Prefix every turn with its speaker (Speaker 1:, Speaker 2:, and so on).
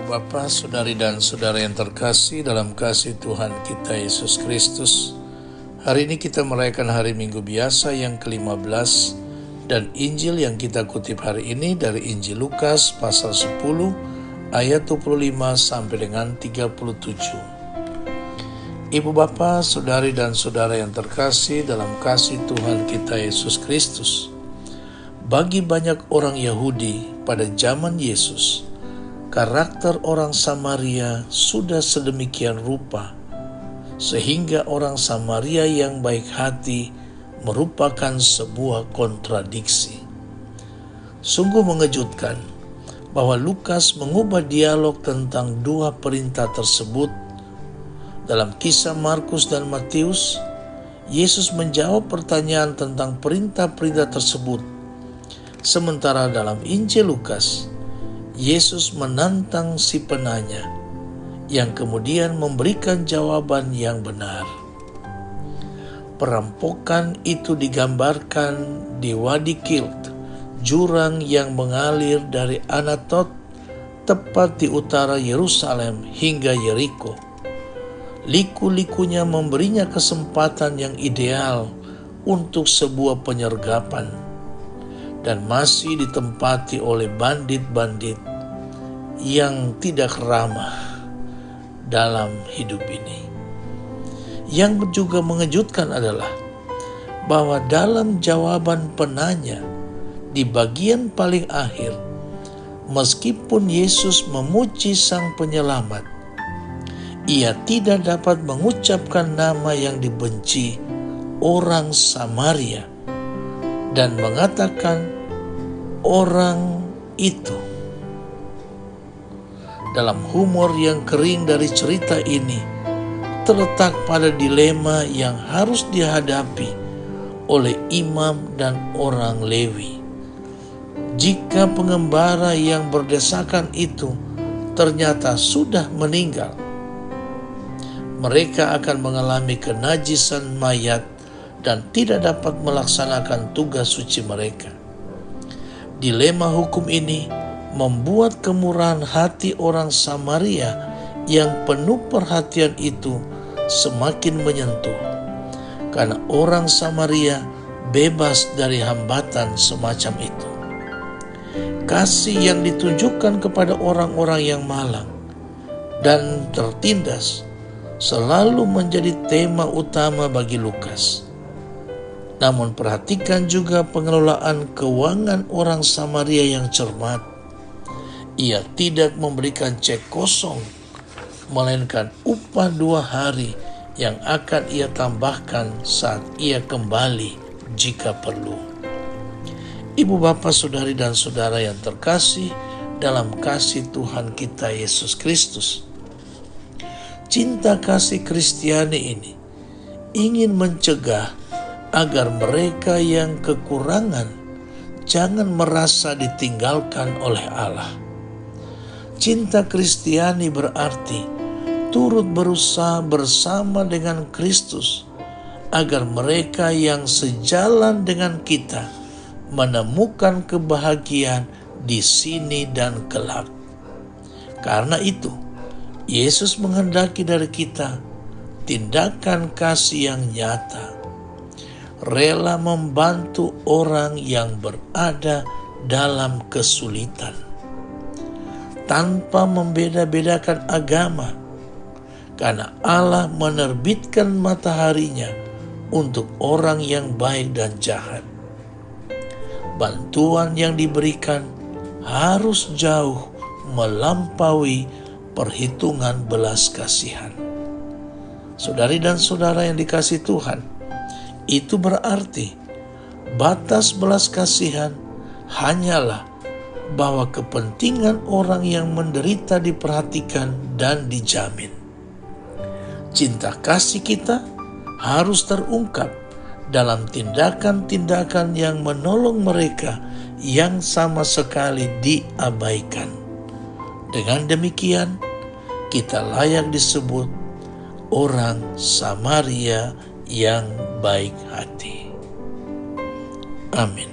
Speaker 1: Bapak, saudari dan saudara yang terkasih dalam kasih Tuhan kita Yesus Kristus, hari ini kita merayakan hari Minggu biasa yang ke-15 dan Injil yang kita kutip hari ini dari Injil Lukas pasal 10 ayat 25 sampai dengan 37. Ibu Bapak, saudari dan saudara yang terkasih dalam kasih Tuhan kita Yesus Kristus, bagi banyak orang Yahudi pada zaman Yesus, karakter orang Samaria sudah sedemikian rupa, sehingga orang Samaria yang baik hati merupakan sebuah kontradiksi. Sungguh mengejutkan bahwa Lukas mengubah dialog tentang dua perintah tersebut. Dalam kisah Markus dan Matius, Yesus menjawab pertanyaan tentang perintah-perintah tersebut, sementara dalam Injil Lukas, Yesus menantang si penanya yang kemudian memberikan jawaban yang benar. Perampokan itu digambarkan di Wadi Kilt, jurang yang mengalir dari Anatot tepat di utara Yerusalem hingga Yeriko. Liku-likunya memberinya kesempatan yang ideal untuk sebuah penyergapan, dan masih ditempati oleh bandit-bandit yang tidak ramah dalam hidup ini. Yang juga mengejutkan adalah bahwa dalam jawaban penanya di bagian paling akhir, meskipun Yesus memuji Sang Penyelamat, Ia tidak dapat mengucapkan nama yang dibenci orang Samaria dan mengatakan orang itu. Dalam humor yang kering dari cerita ini terletak pada dilema yang harus dihadapi oleh imam dan orang Lewi. Jika pengembara yang berdesakan itu ternyata sudah meninggal, mereka akan mengalami kenajisan mayat dan tidak dapat melaksanakan tugas suci mereka. Dilema hukum ini membuat kemurahan hati orang Samaria yang penuh perhatian itu semakin menyentuh, karena orang Samaria bebas dari hambatan semacam itu. Kasih yang ditunjukkan kepada orang-orang yang malang dan tertindas selalu menjadi tema utama bagi Lukas. Namun perhatikan juga pengelolaan keuangan orang Samaria yang cermat. Ia tidak memberikan cek kosong, melainkan upah 2 hari yang akan ia tambahkan saat ia kembali jika perlu. Ibu bapak, saudari dan saudara yang terkasih dalam kasih Tuhan kita Yesus Kristus, cinta kasih Kristiani ini ingin mencegah agar mereka yang kekurangan jangan merasa ditinggalkan oleh Allah. Cinta Kristiani berarti turut berusaha bersama dengan Kristus agar mereka yang sejalan dengan kita menemukan kebahagiaan di sini dan kelak. Karena itu, Yesus menghendaki dari kita tindakan kasih yang nyata, rela membantu orang yang berada dalam kesulitan, tanpa membeda-bedakan agama, karena Allah menerbitkan mataharinya untuk orang yang baik dan jahat. Bantuan yang diberikan harus jauh melampaui perhitungan belas kasihan. Saudari dan saudara yang dikasihi Tuhan, itu berarti batas belas kasihan hanyalah bahwa kepentingan orang yang menderita diperhatikan dan dijamin. Cinta kasih kita harus terungkap dalam tindakan-tindakan yang menolong mereka yang sama sekali diabaikan. Dengan demikian, kita layak disebut orang Samaria yang baik hati. Amin.